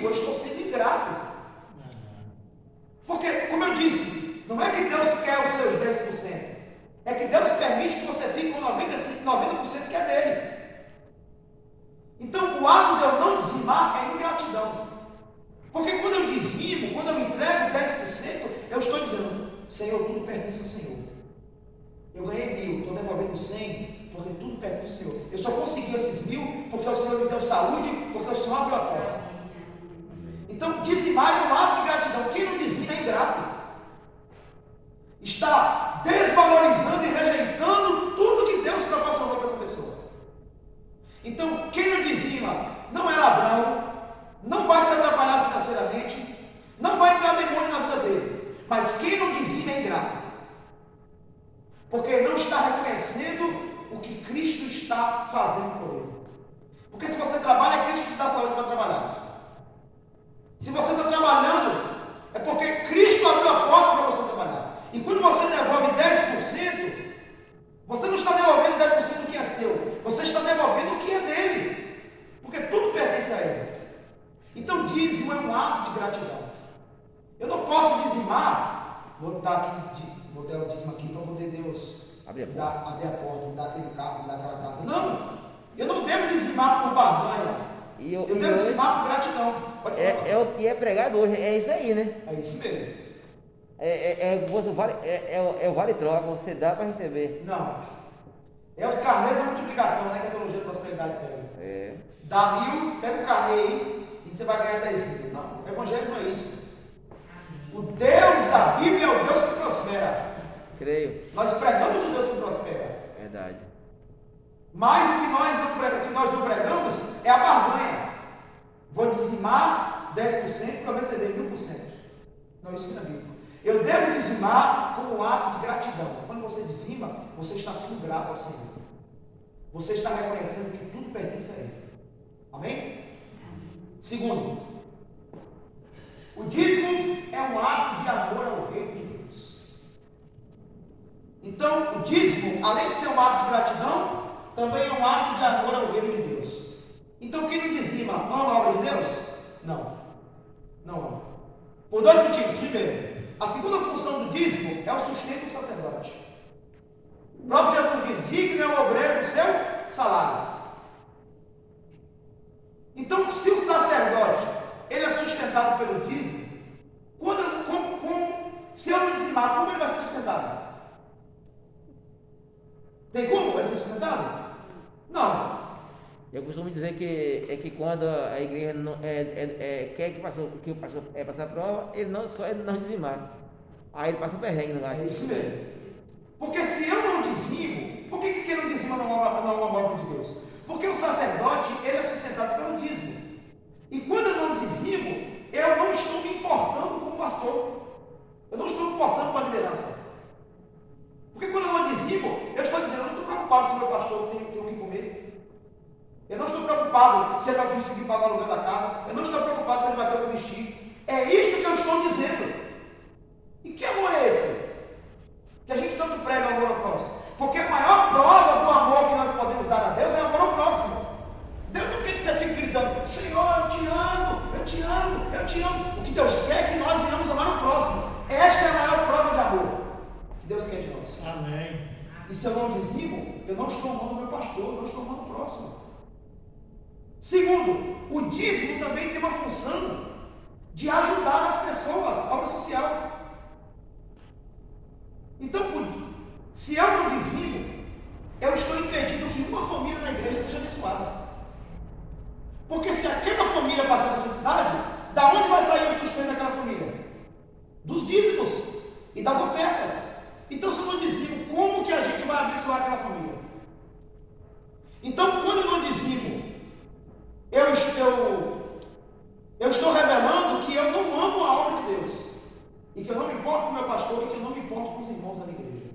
dizimo, eu estou sendo ingrato. Porque, como eu disse, não é que Deus quer os seus 10%, é que Deus permite que você fique com 90% que é dele. Então, o ato de eu não dizimar é ingratidão. Porque quando eu dizimo, quando eu entrego 10%, eu estou dizendo: Senhor, tudo pertence ao Senhor. Eu ganhei 1.000, estou devolvendo 100, porque tudo pertence ao Senhor. Eu só consegui esses 1.000 porque o Senhor me deu saúde, porque o Senhor abriu a porta. Então, dizimar é um ato de gratidão. Quem não dizima é ingrato. Está desvalorizando e rejeitando tudo que Deus proporcionou para essa pessoa. Então, quem não dizima não é ladrão, não vai se atrapalhar financeiramente, não vai entrar demônio na vida dele. Mas quem não dizima é ingrato, porque não está reconhecendo o que Cristo está fazendo por ele. Porque se você trabalha, é Cristo que dá saúde para trabalhar. Se você está trabalhando, é porque Cristo abriu a porta para você trabalhar. E quando você devolve 10%, você não está devolvendo 10% do que é seu, você está devolvendo o que é dele, porque tudo pertence a ele. Então, dízimo é um ato de gratidão. Eu não posso dizimar, vou dar o dízimo aqui para poder Deus abrir a porta, me dar aquele carro, me dar aquela casa. Não, eu não devo dizimar por barganha. Eu devo dizimar por gratidão. Pode falar. É o que é pregado hoje, é isso aí, né? É isso mesmo. É o vale-troca, você dá para receber. Não. É os carnês da multiplicação, né? Que a teologia da prosperidade pega. Dá 1.000, pega o carnê aí e você vai ganhar 10.000. Não, o evangelho não é isso. O Deus da Bíblia é o Deus que prospera. Creio. Nós pregamos o Deus que prospera. Verdade. Mas o que nós não pregamos é a barganha. Vou dizimar 10% para eu receber 1.000%. Não, isso não é bíblico. Eu devo dizimar como um ato de gratidão. Quando você dizima, você está sendo grato ao Senhor. Você está reconhecendo que tudo pertence a Ele. Amém? Segundo, o dízimo é um ato de amor ao reino de Deus. Então, o dízimo, além de ser um ato de gratidão, também é um ato de amor ao reino de Deus. Então, quem não dizima ama a obra de Deus? Não. Não ama. Por dois motivos. Primeiro, a segunda função do dízimo é o sustento do sacerdote. O próprio Jesus diz: digno é o obreiro do seu salário. Então, se o sacerdote ele é sustentado pelo dízimo, se eu não dizimar, como ele vai ser sustentado? Tem como ele ser sustentado? Não. Eu costumo dizer que quando a igreja não, quer que o pastor passar a prova, ele não dizimar. Aí ele passa um perrengue no gasto. É isso mesmo. Porque se eu não dizimo, por que quem não dizima não é uma obra de Deus? Porque o sacerdote, ele é sustentado pelo dízimo. E quando eu não dizimo, eu não estou me importando com o pastor. Eu não estou me importando com a liderança. Porque quando eu não dizimo, eu estou dizendo: eu não estou preocupado se o meu pastor tem o que comer. Eu não estou preocupado se ele vai conseguir pagar o aluguel da casa. Eu não estou preocupado se ele vai ter o que vestir. É isto que eu estou dizendo. E que amor é esse? Que a gente tanto prega o amor ao próximo. Porque a maior prova do amor que nós podemos dar a Deus é o amor ao próximo. Deus não quer que você fique gritando: Senhor, eu te amo, eu te amo, eu te amo. O que Deus quer é que nós venhamos amar o próximo. Esta é a maior prova de amor que Deus quer de nós. Amém. E se eu não dizimo, eu não estou amando o meu pastor, eu não estou amando o próximo. Segundo, o dízimo também tem uma função de ajudar as pessoas, obra social. Então, se eu não dizimo, eu estou impedindo que uma família na igreja seja abençoada. Porque se aquela família passar necessidade, da onde vai sair o sustento daquela família? Dos dízimos e das ofertas. Então, se eu não dizimo, como que a gente vai abençoar aquela família? Então, quando eu não dizimo, eu estou revelando que eu não amo a obra de Deus, e que eu não me importo com o meu pastor, e que eu não me importo com os irmãos da minha igreja.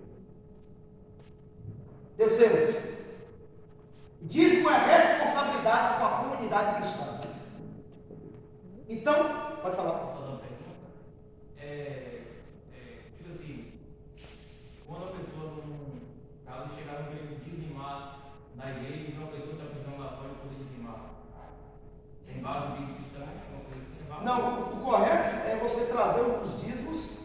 Terceiro, dízimo é responsabilidade com a comunidade cristã. Então, pode falar. Tipo assim, quando a pessoa não, caso chegar no meio de dizimar na igreja, então a pessoa está precisando lá fora poder dizimar. Tem base bíblica cristã, alguma coisa assim? trazer os dízimos,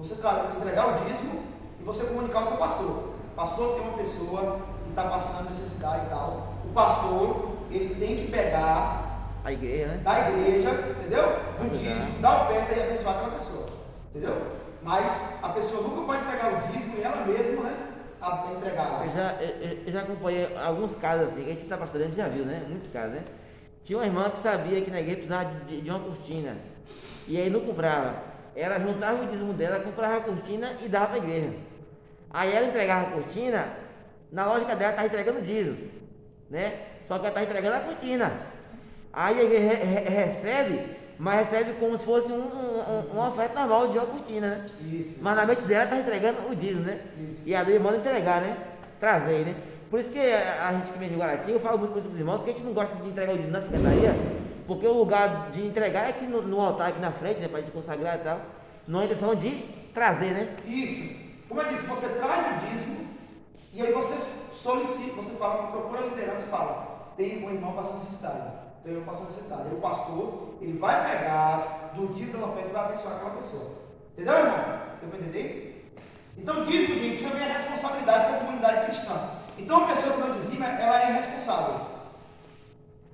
entregar o dízimo e você comunicar ao seu pastor. Pastor, tem uma pessoa que está passando necessidade e tal. O pastor, ele tem que pegar A igreja, né? da igreja, entendeu? Do dízimo, da oferta e abençoar aquela pessoa, entendeu? Mas a pessoa nunca pode pegar o dízimo e ela mesma, né, entregar lá. Eu já acompanhei alguns casos assim, que a gente está pastoreando, a gente já viu, né? Muitos casos, né? Tinha uma irmã que sabia que na igreja precisava de uma cortina, e aí não comprava. Ela juntava o dízimo dela, comprava a cortina e dava para a igreja. Aí ela entregava a cortina, na lógica dela estava entregando o dízimo, né? Só que ela estava entregando a cortina. Aí a igreja recebe, mas recebe como se fosse uma oferta normal de uma cortina, né? Isso. Mas na mente dela está entregando o dízimo, né? Isso. E a Bíblia manda entregar, né? Trazer, né? Por isso que a gente que vem de Guaratinga, eu falo muito com os irmãos que a gente não gosta de entregar o dízimo na secretaria, porque o lugar de entregar é aqui no altar, aqui na frente, né? Para a gente consagrar e tal. Não é intenção de trazer, né? Isso. Como eu disse, você traz o dízimo e aí você solicita, você fala, procura a liderança e fala, tem um irmão passando necessidade. Tem um irmão passando necessidade. Aí o pastor, ele vai pegar do dízimo da oferta e vai abençoar aquela pessoa. Entendeu, irmão? Deu para entender? Então, dízimo, gente, também é responsabilidade com a comunidade cristã. Então, a pessoa que não dizima, ela é irresponsável.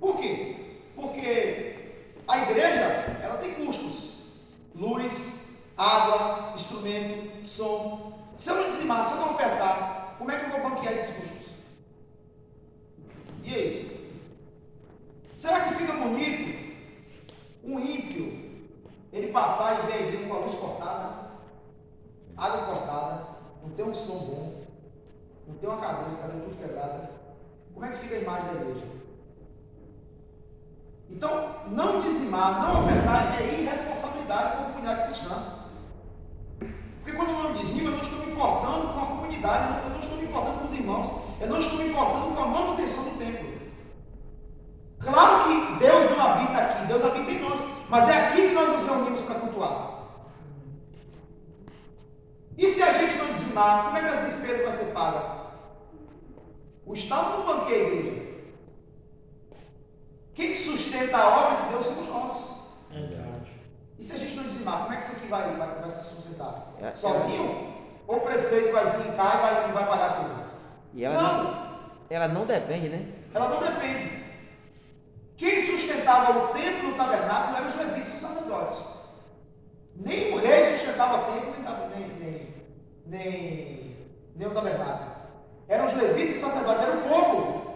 Por quê? Porque a igreja, ela tem custos. Luz, água, instrumento, som. Se eu não dizimar, se eu não ofertar, como é que eu vou banquear esses custos? E aí? Será que fica bonito um ímpio, ele passar e ver a igreja com a luz cortada, água cortada, não tem um som bom, não tem uma cadeira, as cadeiras tudo quebrada? Como é que fica a imagem da igreja? Então, não dizimar, não ofertar é irresponsabilidade com a comunidade cristã. Porque quando eu não dizimo, eu não estou me importando com a comunidade, eu não estou me importando com os irmãos, eu não estou me importando com a manutenção do templo. Claro que Deus não habita aqui, Deus habita em nós, mas é aqui que nós nos reunimos para cultuar. E se a gente não dizimar, como é que as despesas vão ser pagas? O Estado não banqueia a igreja. Quem sustenta a obra de Deus somos nós. E se a gente não dizimar, como é que isso aqui vai se sustentar? Sozinho? Ou o prefeito vai vir cá e vai pagar tudo? E ela não depende, né? Ela não depende. Quem sustentava o templo e o tabernáculo eram os levitas e os sacerdotes. Nem o rei sustentava o templo, nem o tabernáculo. Eram os levitas e os sacerdotes, era o povo.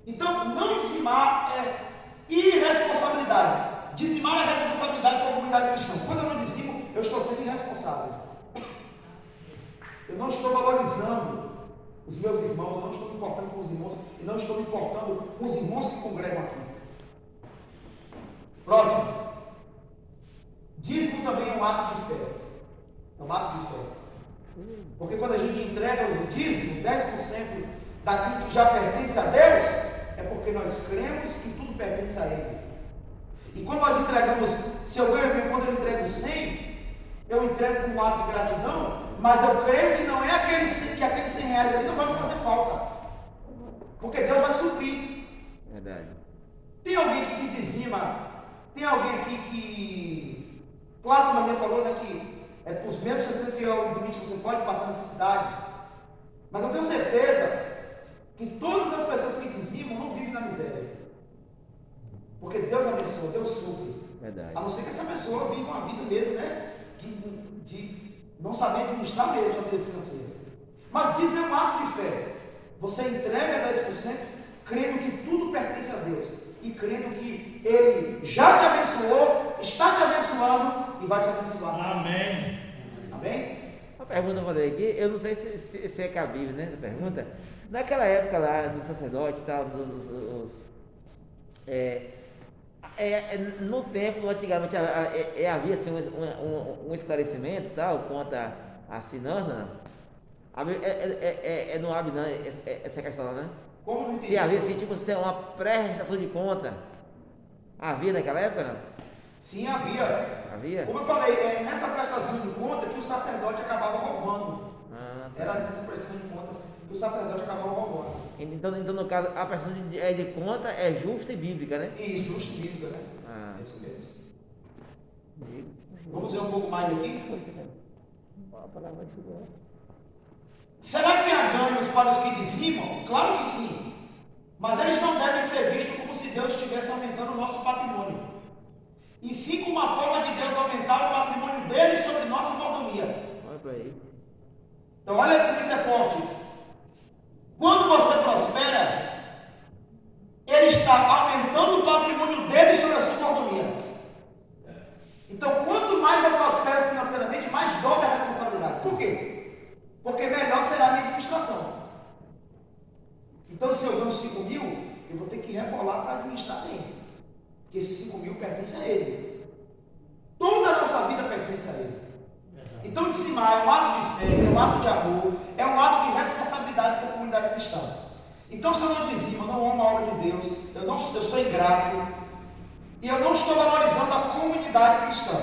Então, não dizimar é irresponsabilidade. Dizimar é responsabilidade com a comunidade cristã. Quando eu não dizimo, eu estou sendo irresponsável. Eu não estou valorizando os meus irmãos, eu não estou me importando com os irmãos e não estou me importando com os irmãos que congregam aqui. Próximo. Dízimo também é um ato de fé. É um ato de fé. Porque quando a gente entrega o dízimo, 10% daquilo que já pertence a Deus, é porque nós cremos que tudo pertence a Ele. E quando nós entregamos, se eu ganho, quando eu entrego 100, eu entrego com um ato de gratidão, mas eu creio que não é aqueles 100 reais ali não vai me fazer falta. Porque Deus vai suprir. Verdade. Tem alguém aqui que dizima, tem alguém aqui que, claro, como a minha falou, né, que é para os membros você ser fiel ao dizimite, você pode passar necessidade, mas eu tenho certeza que todas as pessoas que dizimam não vivem na miséria. Porque Deus abençoa, Deus supre. Verdade. A não ser que essa pessoa viva uma vida mesmo, né? De não saber administrar mesmo a vida financeira. Mas dízimo é um ato de fé. Você entrega 10%, crendo que tudo pertence a Deus. E crendo que Ele já te abençoou, está te abençoando e vai te abençoar. Amém. Amém? Uma pergunta que eu falei aqui, eu não sei se é cabível, né? Essa pergunta. Naquela época lá dos sacerdotes e tal, no templo, antigamente, havia assim, um esclarecimento tal, quanto às finanças, né? Não abre não, essa questão lá, né? Como não entendi? Se havia assim, tipo, se uma pré-registração de conta, havia naquela época, não? Sim, havia. Havia? Como eu falei, nessa prestação de conta que o sacerdote acabava roubando. Ah, tá. Era nessa prestação de conta que o sacerdote acabava roubando. Então, no caso, a prestação de conta é justa e bíblica, né? E isso, justo bíblica, né? Ah. É isso mesmo. Vamos ver um pouco mais aqui. Será que há ganhos para os que dizimam? Claro que sim. Mas eles não devem ser vistos como se Deus estivesse aumentando o nosso patrimônio. E sim como uma forma de Deus aumentar o patrimônio deles sobre nossa mordomia. Olha para aí. Então olha como isso é forte. Quando você prospera, ele está aumentando o patrimônio dele sobre a sua mordomia. Então, quanto mais eu prospero financeiramente, mais dobra a responsabilidade. Por quê? Porque melhor será a minha administração. Então, se eu ganho 5 mil, eu vou ter que rebolar para administrar bem. Porque esses 5 mil pertencem a ele. Toda a nossa vida pertence a ele. Então, dizimar é um ato de fé, é um ato de amor, é um ato de responsabilidade com a comunidade cristã. Então, se eu não dizimo, eu não amo a obra de Deus, eu sou ingrato, e eu não estou valorizando a comunidade cristã.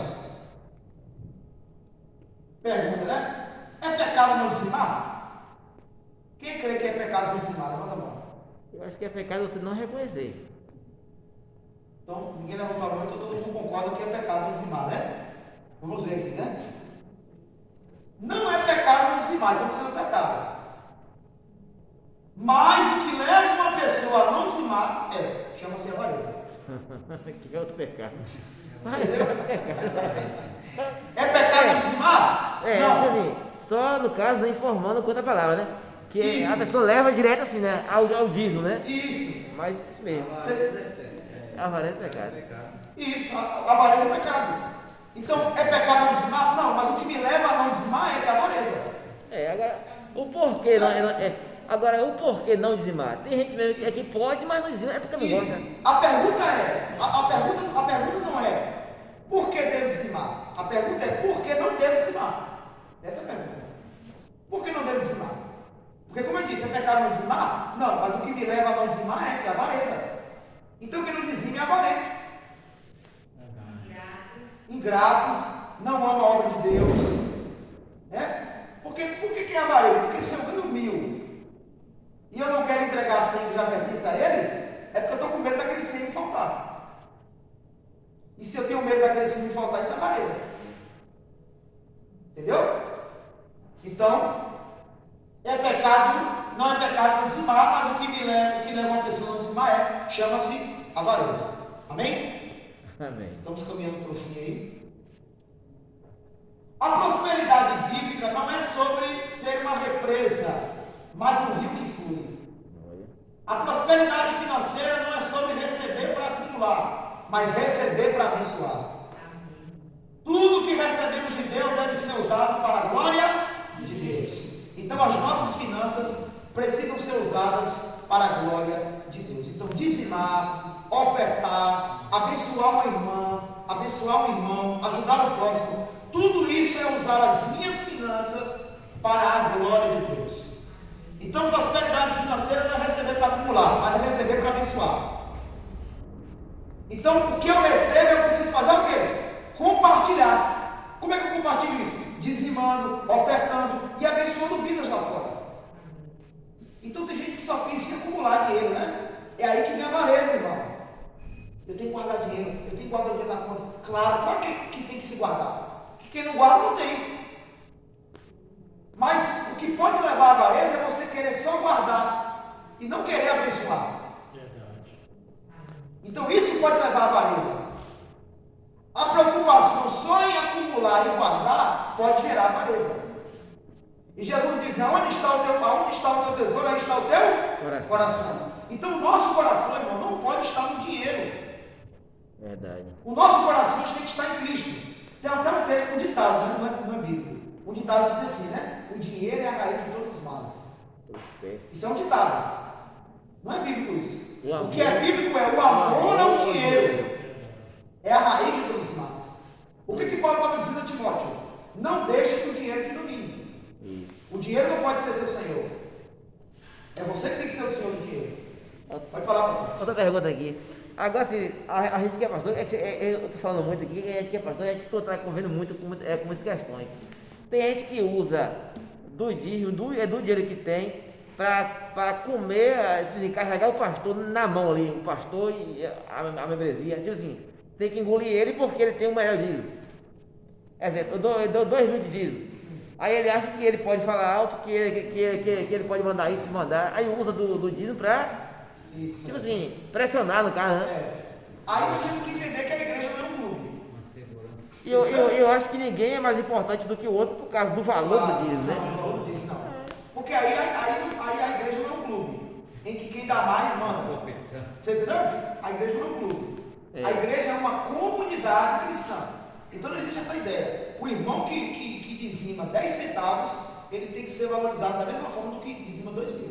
Pergunta, né? É pecado não dizimar? Quem crê que é pecado não dizimar? Levanta a mão. Eu acho que é pecado você não reconhecer. Então, ninguém levantou a mão, então todo mundo concorda que é pecado não dizimar, né? Vamos ver aqui, né? Não é pecado não dizimar, então precisa acertar. Mas o que leva uma pessoa a não dizimar chama-se avareza. Que é outro pecado. Entendeu? É pecado não dizimar? Não. Assim, só no caso, né, informando quanto a palavra, né? Que Isso. a pessoa leva direto assim, né? Ao dízimo, né? Isso. Mas isso mesmo. Avareza é pecado. Isso, a avareza é pecado. Então, é pecado não dizimar? Não, mas o que me leva a não dizimar é que é avareza. Agora, o porquê não. Agora, o porquê não dizimar? Tem gente mesmo que pode, mas não dizima, é porque não gosta. A pergunta a pergunta não é por que devo dizimar? A pergunta é por que não devo dizimar? Essa é a pergunta. Por que não devo dizimar? Porque, como eu disse, é pecado não dizimar? Não, mas o que me leva a não dizimar é que é avareza. Então, quem não dizima é avarento. Ingrato, não ama a obra de Deus. Por que é avareza? Porque se eu ganho 1.000 e eu não quero entregar 100 que já pertence a ele, é porque eu estou com medo daquele 100 me faltar. E se eu tenho medo daquele 100 me faltar, isso é avareza. Entendeu? Então, é pecado, não é pecado não dizimar, mas o que leva uma pessoa a não dizimar chama-se avareza. Amém? Amém. Estamos caminhando para o fim aí. A prosperidade bíblica não é sobre ser uma represa, mas um rio que flui. A prosperidade financeira não é sobre receber para acumular, mas receber para abençoar. Tudo que recebemos de Deus deve ser usado para a glória de Deus. Então as nossas finanças precisam ser usadas para a glória de Deus. Então dizimar, ofertar, abençoar uma irmã, abençoar um irmão, ajudar o próximo, tudo isso é usar as minhas finanças para a glória de Deus. Então prosperidade financeira não é receber para acumular, mas é receber para abençoar. Então o que eu recebo eu preciso fazer o quê? Compartilhar. Como é que eu compartilho isso? Dizimando, ofertando e abençoando vidas lá fora. Então tem gente que só pensa em acumular dinheiro, né? É aí que vem a avareza, irmão. Eu tenho que guardar dinheiro, eu tenho que guardar dinheiro na conta. Claro que tem que se guardar. Que quem não guarda não tem. Mas o que pode levar à avareza é você querer só guardar e não querer abençoar. Então isso pode levar à avareza. A preocupação só em acumular e guardar pode gerar avareza. E Jesus diz: aonde está o teu tesouro, aí está o teu coração. Então o nosso coração, irmão, não pode estar no dinheiro. Verdade. O nosso coração tem que estar em Cristo. Tem até um ditado, né? Não é bíblico. Um ditado que diz assim, né? O dinheiro é a raiz de todos os males. Isso é um ditado. Não é bíblico isso. O que é bíblico é o amor ao dinheiro. É a raiz de todos os males. O que Paulo estava dizendo a Timóteo? Não deixe que o dinheiro te domine. O dinheiro não pode ser seu senhor. É você que tem que ser o senhor do dinheiro. Pode falar, pastor. Outra pergunta aqui. Agora, assim, a gente que é pastor, eu estou falando muito aqui, a gente que é pastor, a gente está convivendo muito com muitas questões. Tem gente que usa do dízimo, do dinheiro que tem, para comer, carregar o pastor na mão ali, o pastor e a membresia. Tipo assim, tem que engolir ele porque ele tem o melhor dízimo. Exemplo, eu dou 2.000 de dízimo. Aí ele acha que ele pode falar alto, que ele pode mandar isso, desmandar. Aí usa do dízimo pra, Isso. tipo assim, pressionar no cara, né? É. Aí nós temos que entender que a igreja não é um clube. E eu acho que ninguém é mais importante do que o outro por causa do valor do dízimo, né? Não, o valor do dízimo não. Porque aí a igreja não é um clube, em que quem dá mais manda. Você entendeu? A igreja não é um clube. É. A igreja é uma comunidade cristã. Então não existe essa ideia. O irmão que dizima 10 centavos, ele tem que ser valorizado da mesma forma do que dizima 2.000.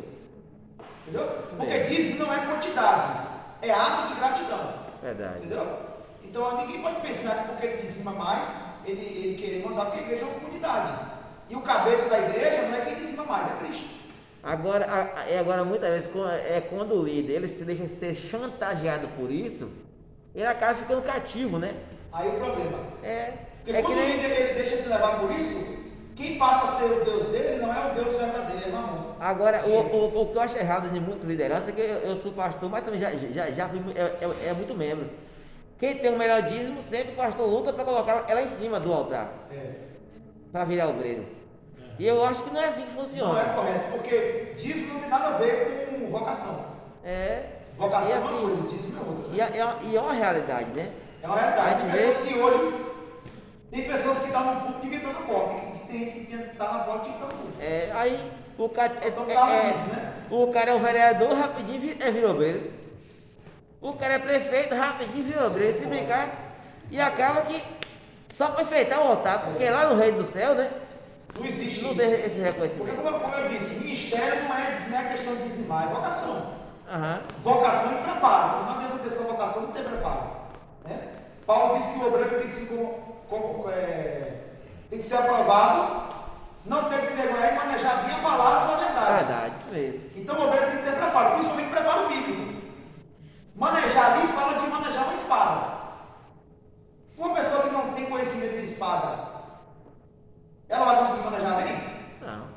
Entendeu? Porque dízimo não é quantidade, é ato de gratidão. Verdade. Entendeu? Então ninguém pode pensar que porque ele dizima mais, ele querer mandar, porque a igreja é uma comunidade. E o cabeça da igreja não é quem dizima mais, é Cristo. Agora muitas vezes, quando o líder ele se deixa ser chantageado por isso, ele acaba ficando cativo, né? Aí o problema. Porque É quando que o nem... líder ele deixa se levar por isso, quem passa a ser o Deus dele não é o Deus verdadeiro, é Mamon. Agora, o que eu acho errado de muita liderança é que eu sou pastor, mas também já fui muito membro. Quem tem o melhor dízimo, sempre o pastor luta para colocar ela em cima do altar, para virar obreiro. E eu acho que não é assim que funciona. Não é correto, porque dízimo não tem nada a ver com vocação. Vocação é uma coisa, dízimo é outra. E é uma realidade, né? É uma realidade. Tem Pessoas que hoje, tem pessoas que estão no público e devem estar na porta. Tem que estar na porta e estar no público. Aí o cara, né? o cara é um vereador, rapidinho vira obreiro. O cara é prefeito, rapidinho vira obreiro, se brincar. E acaba que só para enfeitar o altar, porque lá no reino do céu, né? Não existe não isso. tem esse reconhecimento. Porque como eu disse, ministério não é questão de dizimar, é vocação. Uhum. Vocação e preparo. Não adianta ter só vocação, não tem preparo. Né? Paulo disse que o obreiro tem que ser aprovado, não tem que se vergonhar e manejar bem a palavra da verdade. Verdade, isso mesmo. Então o obreiro tem que ter preparo, principalmente preparo bíblico. Manejar ali fala de manejar uma espada. Uma pessoa que não tem conhecimento de espada, ela vai conseguir manejar bem? Não.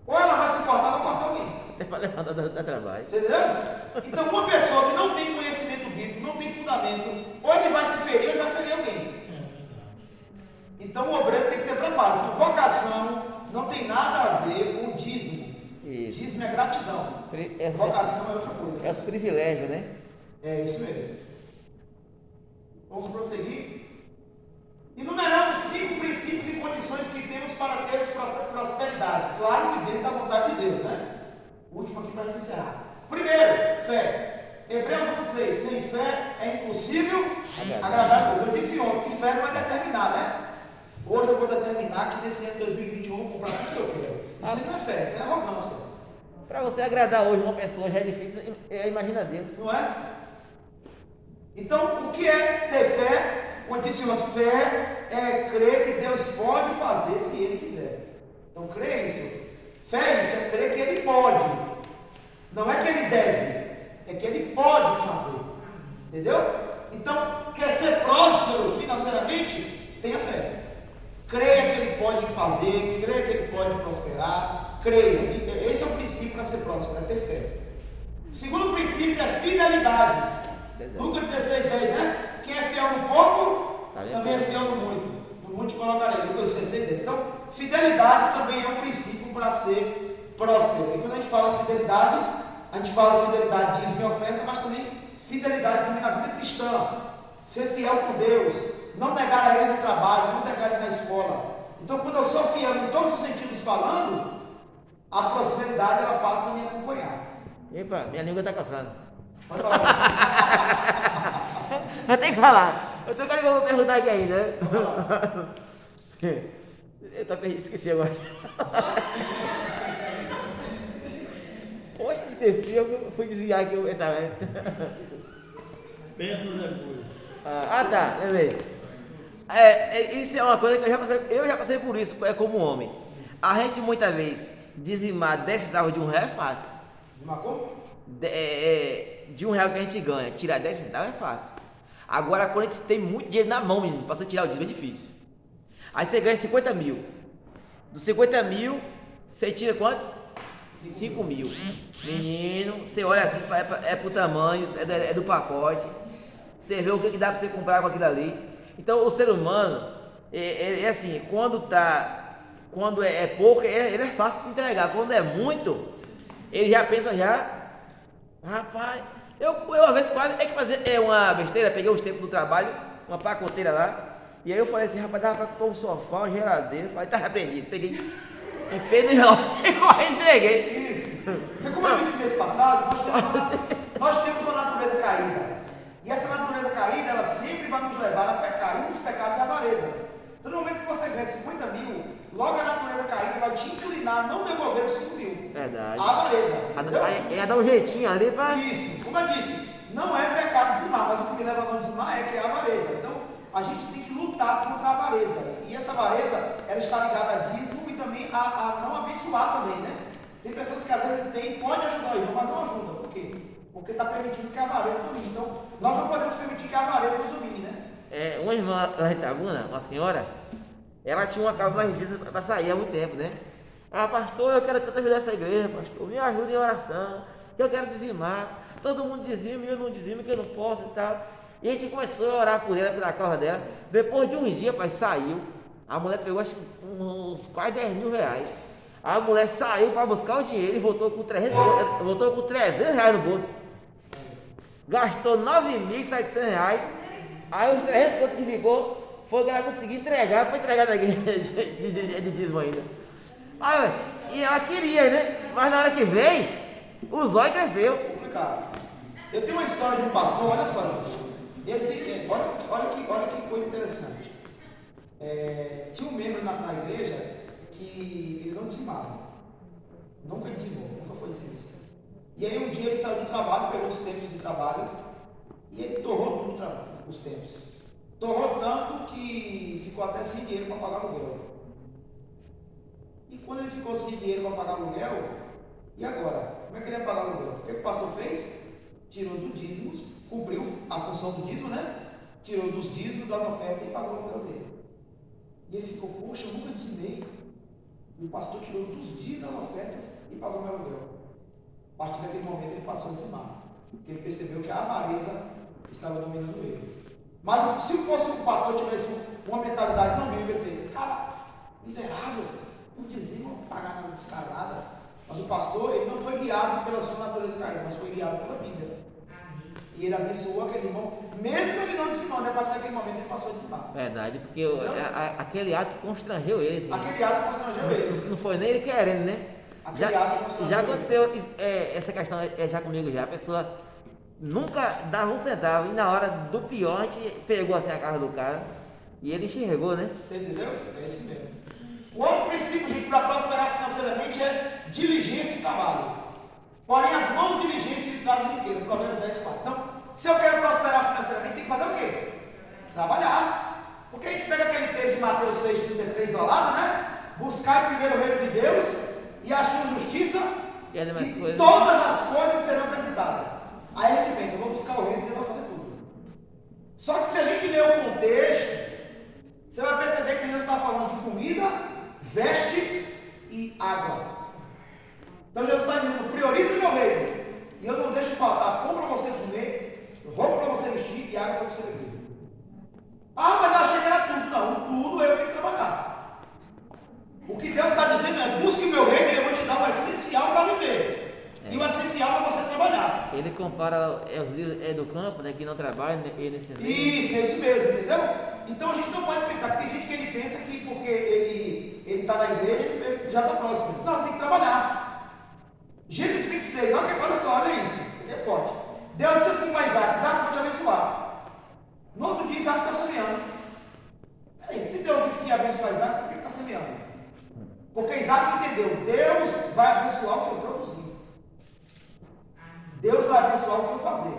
Ou ela vai se cortar, vai cortar alguém. É para levantar da trabalho. Entendeu? Então, uma pessoa que não tem conhecimento bíblico, não tem fundamento, ou ele vai se ferir ou ele vai ferir alguém. Então, o obreiro tem que ter preparo. Então, vocação não tem nada a ver com o dízimo. Isso. Dízimo é gratidão. Vocação é outra coisa. É os privilégios, né? É isso mesmo. Vamos prosseguir. Enumeramos 5 princípios e condições que temos para termos prosperidade. Claro que dentro da vontade de Deus, né? O último aqui para a gente encerrar. Primeiro, fé. Hebreus 1,6. Sem fé é impossível agradar a Deus. Eu disse ontem que fé não é determinar, né? Hoje eu vou determinar que nesse ano de 2021 eu vou comprar tudo que eu quero. Isso não é fé, isso é arrogância. Para você agradar hoje uma pessoa já é difícil, imagina Deus. Não é? Então, o que é ter fé? Condicionando fé é crer que Deus pode fazer se Ele quiser. Então, crer é isso. Fé é isso, é crer que Ele pode. Não é que Ele deve, é que Ele pode fazer. Entendeu? Então, quer ser próspero financeiramente? Tenha fé. Creia que Ele pode fazer, creia que Ele pode prosperar. Creia. Esse é o princípio para ser próspero, é ter fé. O segundo princípio é fidelidade. Lucas 16, 10, né? Quem é fiel no pouco, também é fiel no muito. No muito colocarei. Lucas 16, 10. Então, fidelidade também é um princípio para ser próspero. E quando a gente fala fidelidade, a gente fala fidelidade, dízimo e oferta, mas também fidelidade também na vida cristã. Ser fiel com Deus, não negar a Ele no trabalho, não negar Ele na escola. Então, quando eu sou fiel em todos os sentidos falando, a prosperidade ela passa a me acompanhar. Epa, minha língua está coçando. Pode falar. Eu tenho que falar. Eu vou perguntar aqui ainda. Eu esqueci agora. Poxa, esqueci, eu fui desviar aqui o pensamento. Pensa depois. Tá, lembrei. Isso é uma coisa que eu já passei por isso, como homem. A gente muitas vezes dizimar 10 centavos de R$1 é fácil. Dizimar como? De R$1 que a gente ganha, tirar 10 centavos é fácil. Agora, quando a gente tem muito dinheiro na mão, menino, para você tirar o dízimo é difícil. Aí você ganha 50 mil. Dos 50 mil, você tira quanto? 5 mil. Menino, você olha assim, é pro tamanho, é do pacote. Você vê o que dá para você comprar com aquilo ali. Então, o ser humano, assim, quando é pouco, ele é fácil de entregar. Quando é muito, ele já pensa rapaz, eu uma vez quase é que fazer uma besteira, peguei os tempos do trabalho, uma pacoteira lá, e aí eu falei assim, rapaz, dava pra comprar um sofá, uma geladeira, falei, tá repreendido, peguei, enfiei no envelope e entreguei. Isso. Porque como eu disse mês passado, nós temos uma natureza caída. E essa natureza caída, ela sempre vai nos levar a pecar. E um dos pecados é a avareza. Então, no momento que você ganha 50 mil, logo a natureza caída vai te inclinar a não devolver os 5 mil. Verdade. A avareza. Ia dar um jeitinho ali pra... Isso. Como eu disse, não é pecado dizimar, mas o que me leva a não dizimar é que é a avareza. Então, a gente tem que lutar contra a avareza. E essa avareza, ela está ligada a dízimo e também a não abençoar também, né? Tem pessoas que às vezes pode ajudar o irmão, mas não ajuda. Por quê? Porque está permitindo que a avareza domine. Então, nós não podemos permitir que a avareza nos domine, né? Uma irmã lá em Itabuna, uma senhora, ela tinha uma causa na igreja para sair há muito tempo, né? Pastor, eu quero tanto ajudar essa igreja, pastor, me ajuda em oração, que eu quero dizimar. Todo mundo dizima e eu não dizimo, que eu não posso e tal. E a gente começou a orar por ela, pela causa dela. Depois de uns dias, pai, saiu. A mulher pegou acho que uns quase 10 mil reais. A mulher saiu para buscar o dinheiro e voltou com 300 reais no bolso. Gastou 9.700 reais. Aí os 300 quanto que ficou, foi que ela conseguiu entregar, para entregar na igreja de dízimo ainda. Aí, e ela queria, né? Mas na hora que veio, o zóio cresceu. Complicado. Eu tenho uma história de um pastor, olha só, gente. Olha que coisa interessante. Tinha um membro na igreja que ele não dizimava. Nunca dizimou, nunca foi dizimista. E aí um dia ele saiu do trabalho, pegou os tempos de trabalho e ele torrou tudo o trabalho, os tempos. Torrou tanto que ficou até sem dinheiro para pagar aluguel. E quando ele ficou sem dinheiro para pagar aluguel, e agora? Como é que ele ia pagar aluguel? O que o pastor fez? Tirou do dízimos, cumpriu a função do dízimo, né? Tirou dos dízimos, das ofertas e pagou o aluguel dele. E ele ficou, poxa, eu nunca dizimei. E o pastor tirou dos dízimos das ofertas e pagou meu aluguel. A partir daquele momento ele passou a dizimar. Porque ele percebeu que a avareza estava dominando ele. Mas se fosse um pastor tivesse uma mentalidade não bíblica, ele dizia, cara, miserável, não dizima, não pagar nada descarada. Mas o pastor, ele não foi guiado pela sua natureza caída, mas foi guiado pela Bíblia. E ele abençoou aquele irmão, mesmo ele não dizimando, a partir daquele momento ele passou a dizimar. Verdade, porque aquele ato constrangeu ele. Assim. Aquele ato constrangeu ele. Não foi nem ele querendo, né? Já aconteceu essa questão já comigo já. A pessoa nunca dava um centavo e na hora do pior a gente pegou assim a casa do cara e ele enxergou, né? Você entendeu? É esse mesmo. O outro princípio, gente, para prosperar financeiramente é diligência e trabalho. Porém, as mãos diligentes lhe trazem riqueza. Provérbios 10, 4. Então, se eu quero prosperar financeiramente, tem que fazer o quê? Trabalhar. Porque a gente pega aquele texto de Mateus 6, 33 isolado, né? Buscar primeiro o reino de Deus e a sua justiça, e todas as coisas serão acrescentadas. Aí a gente pensa, vou buscar o reino e Deus vai fazer tudo. Só que se a gente ler o contexto, você vai perceber que Jesus está falando de comida, veste e água. Então Jesus está dizendo, priorize o meu reino, e eu não deixo faltar pão para você comer, roupa para você vestir e água para você beber. Mas eu achei que era tudo. Não, tudo eu tenho que trabalhar. O que Deus está dizendo é, busque o meu reino e eu vou te dar o essencial para viver. E o essencial para você trabalhar. Ele compara os líderes do campo, né, que não trabalham, né, ele Isso, é isso mesmo, entendeu? Então a gente não pode pensar, que tem gente que ele pensa que porque ele está na igreja, ele já está próximo. Não, tem que trabalhar. Gênesis 26, olha só, olha isso, isso aqui é forte. Deus disse assim para Isaac, Isaac, vou te abençoar. No outro dia, Isaac está semeando. Peraí, se Deus disse que ia abençoar Isaac, por que ele está semeando? Porque Isaac entendeu, Deus vai abençoar o que eu produzir. Deus vai abençoar o que eu fazer.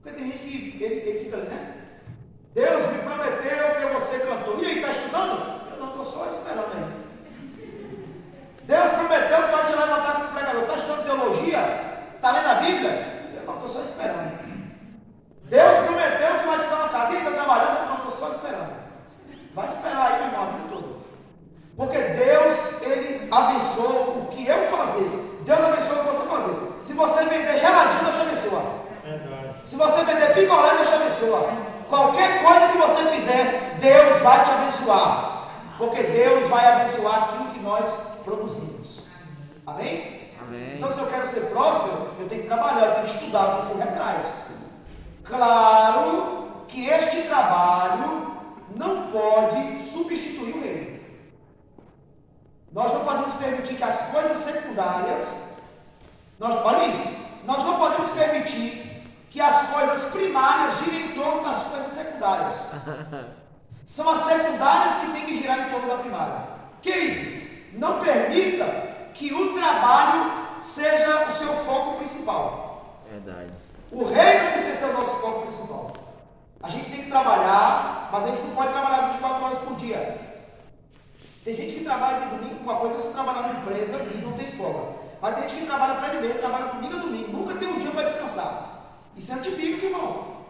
Porque tem gente que ele fica ali, né? Deus me prometeu que você cantou. E aí, está estudando? Eu não, estou só esperando aí. Deus prometeu que vai te levantar como pregador. Está estudando teologia? Está lendo a Bíblia? Eu não, estou só esperando. Deus prometeu que vai te dar uma casa. E aí, está trabalhando? Eu não, estou só esperando. Vai esperar aí, meu irmão, a vida toda. Porque Deus, Ele abençoa o que eu fazer. Deus abençoa o que você fazer. Se você vender geladinho, Deus te abençoa. Se você vender picolé, Deus te abençoa. Qualquer coisa que você fizer, Deus vai te abençoar. Porque Deus vai abençoar aquilo que nós produzimos. Amém? Amém. Então, se eu quero ser próspero, eu tenho que trabalhar, eu tenho que estudar, eu tenho que correr atrás. Claro que este trabalho não pode substituir o reino. Nós não podemos permitir que as coisas secundárias, olha isso, nós não podemos permitir que as coisas primárias girem em torno das coisas secundárias. São as secundárias que têm que girar em torno da primária. Que isso? Não permita que o trabalho seja o seu foco principal. Verdade. O reino precisa ser o nosso foco principal. A gente tem que trabalhar, mas a gente não pode trabalhar 24 horas por dia. Tem gente que trabalha de domingo, uma coisa é você trabalhar numa empresa e não tem folga. Mas tem gente que trabalha para ele mesmo, trabalha domingo a domingo, nunca tem um dia para descansar. Isso é antibíblico, irmão.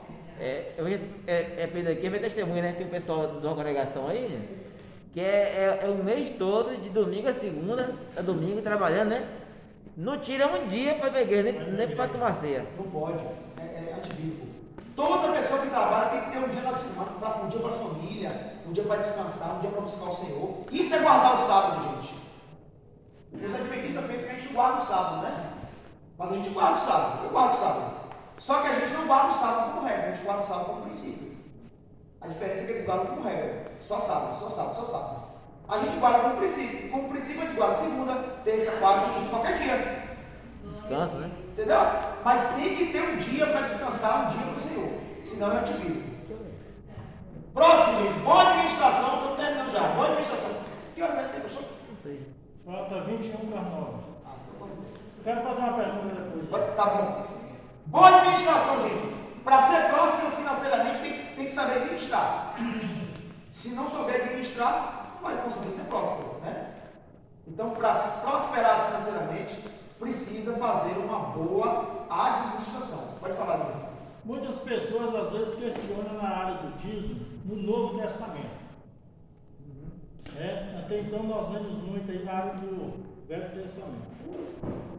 Pedro, aqui é meu testemunho, né? Tem um pessoal de uma congregação aí, que é o mês todo, de domingo a segunda, a domingo, trabalhando, né? Não tira um dia para beber, nem para tomar ceia. Não pode, é antibíblico. Toda pessoa que trabalha tem que ter um dia na semana, um dia para a família, um dia para descansar, um dia para buscar o Senhor. Isso é guardar o sábado, gente. Os adventistas pensam que a gente não guarda o sábado, né? Mas a gente guarda o sábado, eu guardo o sábado. Só que a gente não guarda o sábado como regra, a gente guarda o sábado como princípio. A diferença é que eles guardam como regra, só sábado, só sábado, só sábado. A gente guarda como princípio a gente guarda segunda, terça, quarta, quinta, qualquer dia. Descansa, né? Entendeu? Mas tem que ter um dia para descansar, um dia para o Senhor, senão é antibíblico. Próximo, gente, boa administração, estou terminando já, boa administração. Que horas é que você gostou? Não sei. Falta 21 para 9. Ah, então tá bom. Quero fazer uma pergunta depois. Tá bom. Boa administração, gente. Para ser próspero financeiramente, tem que saber administrar. Se não souber administrar, não vai conseguir ser próspero, né? Então, para prosperar financeiramente, precisa fazer uma boa administração. Pode falar, Luiz. Muitas pessoas às vezes questionam na área do dízimo no Novo Testamento. Até então nós vemos muito aí na área do Velho Testamento.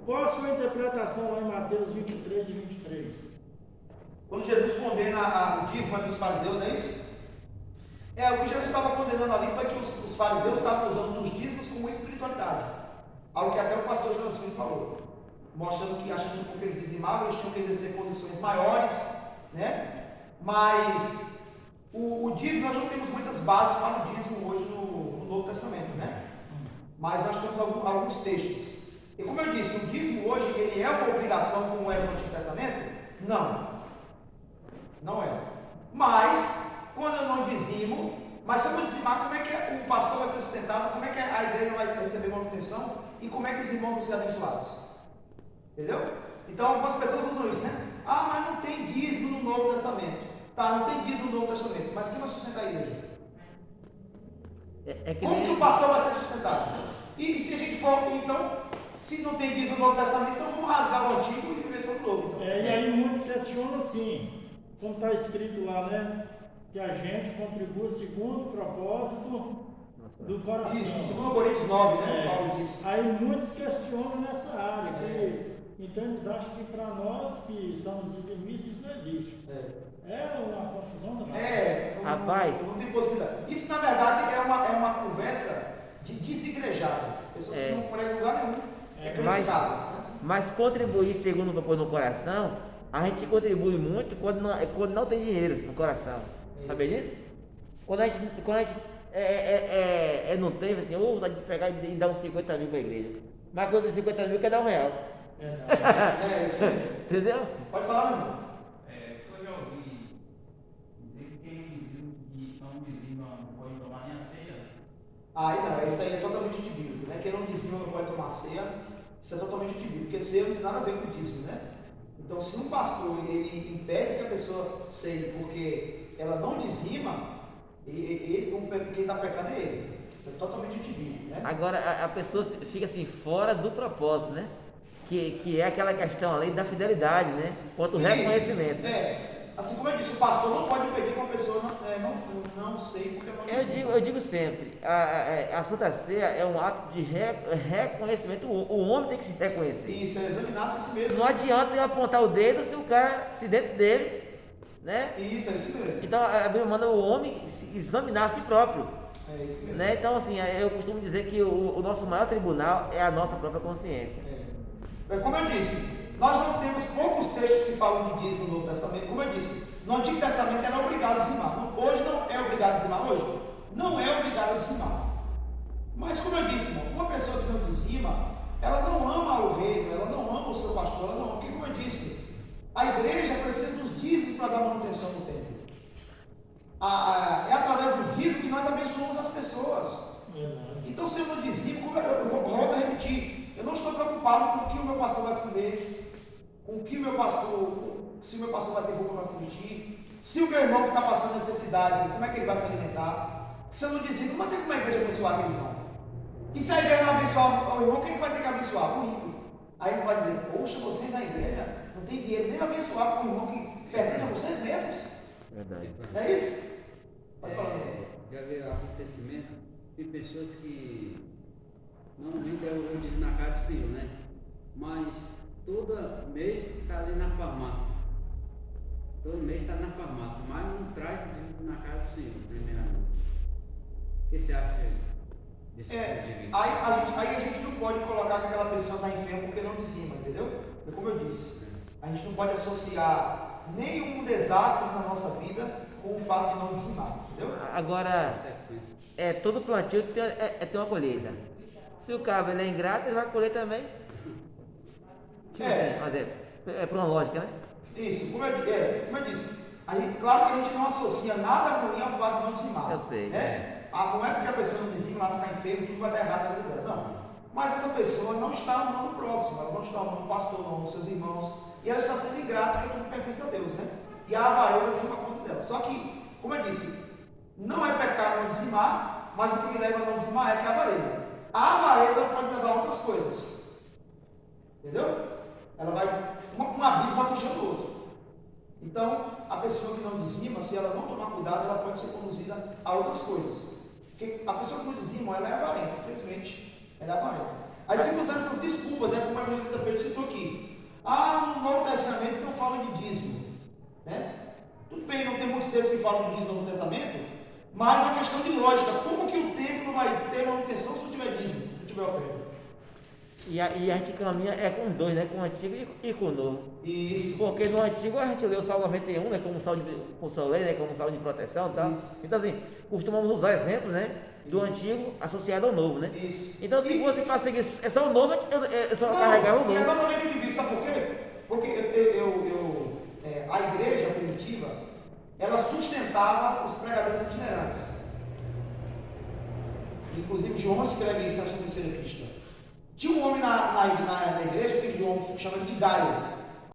Qual a sua interpretação lá em Mateus 23 e 23? Quando Jesus condena o dízimo dos fariseus, é isso? O que Jesus estava condenando ali foi que os fariseus estavam usando os dízimos como espiritualidade. Algo que até o pastor Jonas Filho falou. Mostrando que achando que porque eles dizimavam, eles tinham que exercer posições maiores, né? Mas o dízimo, nós não temos muitas bases para o dízimo hoje no Novo Testamento, né? Mas nós temos alguns textos. E como eu disse, o dízimo hoje, ele é uma obrigação como era no Antigo Testamento? Não. Não é. Mas, quando eu não dizimo, mas se eu não dizimar, como é que o pastor vai ser sustentado? Como é que a igreja vai receber manutenção? E como é que os irmãos vão ser abençoados? Entendeu? Então algumas pessoas usam isso, né? Ah, mas não tem dízimo no Novo Testamento. Tá, não tem dízimo no Novo Testamento. Mas quem vai sustentar a igreja? Como que o pastor vai ser sustentado? E se a gente for, então, se não tem dízimo no Novo Testamento, então vamos rasgar o Antigo e viver sobre o Novo. Então. E aí muitos questionam assim, como está escrito lá, né? Que a gente contribui segundo o propósito do coração. Isso, 2 Coríntios 9, né? Paulo disse. Aí muitos questionam nessa área, então eles acham que para nós que somos dizimistas isso não existe. É uma confusão da Rapaz. Não tem possibilidade. Isso na verdade é uma conversa de desigrejado. Pessoas que não pregam em lugar nenhum. Crente de casa. Né? Mas contribuir segundo o propósito no coração, a gente contribui muito quando não tem dinheiro no coração. Sabe disso? Quando a gente não tem, assim, vontade de pegar e dar uns 50 mil para a igreja. Mas quando tem 50 mil, quer dar R$1. Isso aí. Entendeu? Pode falar, meu irmão. Eu já ouvi dizer que quem não dizima não pode tomar nem a ceia. Aí não, isso aí é totalmente antibíblico, né? Quem não dizima não pode tomar ceia, isso é totalmente antibíblico, porque ceia não tem nada a ver com o dízimo, né? Então, se um pastor ele impede que a pessoa ceie porque ela não dizima, quem está pecando é ele. É totalmente antibíblico, né? Agora, a pessoa fica assim, fora do propósito, né? Que é aquela questão ali da fidelidade, né? Quanto o reconhecimento. Assim como eu disse, o pastor não pode impedir que uma pessoa não sei porque não dizima. Eu digo sempre, a Santa Ceia é um ato de reconhecimento. O homem tem que se reconhecer. Isso, é examinar-se a si mesmo. Não adianta eu apontar o dedo se dentro dele né? Isso, é isso mesmo. Então a Bíblia manda o homem examinar a si próprio. É isso mesmo. Né? Então, assim, eu costumo dizer que o nosso maior tribunal é a nossa própria consciência. Como eu disse, nós não temos poucos textos que falam de dízimo no Novo Testamento. Como eu disse, no Antigo Testamento era obrigado a dizimar. Hoje não é obrigado a dizimar. Hoje não é obrigado a dizimar. Mas, como eu disse, irmão, uma pessoa que não dizima, ela não ama o reino, ela não ama o seu pastor, ela não ama. Porque, como eu disse, a igreja precisa dos dízimos para dar manutenção no templo. É através do dízimo que nós abençoamos as pessoas. Então, se eu não dizimo, como eu volto a repetir, eu não estou preocupado com o que o meu pastor vai comer, com o que o meu pastor, se o meu pastor vai ter roupa para se vestir, se o meu irmão que está passando necessidade, como é que ele vai se alimentar. Se eu não dizimo, não vai ter como a igreja abençoar aquele irmão. E se a igreja não abençoar o irmão, quem vai ter que abençoar? O rico. Aí ele vai dizer, poxa, vocês na igreja não tem dinheiro nem abençoar com o irmão que pertence a vocês mesmos. Verdade. Não é isso? Pode falar. Já veio acontecimento, tem pessoas que não rendem o dízimo na casa do Senhor, né? Mas todo mês está ali na farmácia. Todo mês está na farmácia, mas não traz o dízimo na casa do Senhor, primeiramente. O que você acha desse ponto de vista? Aí a gente não pode colocar que aquela pessoa está enferma porque não dizima, entendeu? Como eu disse, a gente não pode associar nenhum desastre na nossa vida com o fato de não dizimar, entendeu? Agora, todo plantio tem uma colheita. Se o cabra ele é ingrato, ele vai colher também. Tipo assim, fazer, por uma lógica, né? Isso, como eu disse, claro que a gente não associa nada ruim ao fato de não dizimar. Eu sei. Né? Não é porque a pessoa não dizima, ela ficar enferma, tudo vai dar errado na vida dela. Não. Mas essa pessoa não está amando o próximo, ela não está amando o pastor, não, os seus irmãos, e ela está sendo ingrata porque tudo pertence a Deus, né? E a avareza toma conta dela. Só que, como eu disse, não é pecado não dizimar, mas o que me leva a não dizimar é que a avareza. A avareza pode levar a outras coisas. Entendeu? Ela vai, um abismo vai puxando o outro. Então, a pessoa que não dizima, se ela não tomar cuidado, ela pode ser conduzida a outras coisas. Porque a pessoa que não dizima, ela é avarenta, infelizmente, ela é avarenta. Aí fica usando essas desculpas, né? Como a evangelista Pedro citou aqui. No Novo Testamento não fala de dízimo. Né? Tudo bem, não tem muitos textos que falam de dízimo no Novo Testamento, mas é uma questão de lógica. Como que o templo não vai ter manutenção se não tiver dízimo, se não tiver oferta? E a gente caminha com os dois, né? Com o antigo e com o novo. Isso. Porque no antigo a gente lê o Salmo 91, né? Como salmo de consolê, né? Como salmo de proteção e tal. Isso. Então assim, costumamos usar exemplos, né? Do antigo associado ao novo, né? Isso. Então se fosse para seguir só o novo, eu só carregava o novo. E é totalmente antibíblico, sabe por quê? Porque a igreja primitiva, ela sustentava os pregadores itinerantes. Inclusive João escreve isso na sua terceira epístola. Tinha um homem na igreja que João chama de Gaio.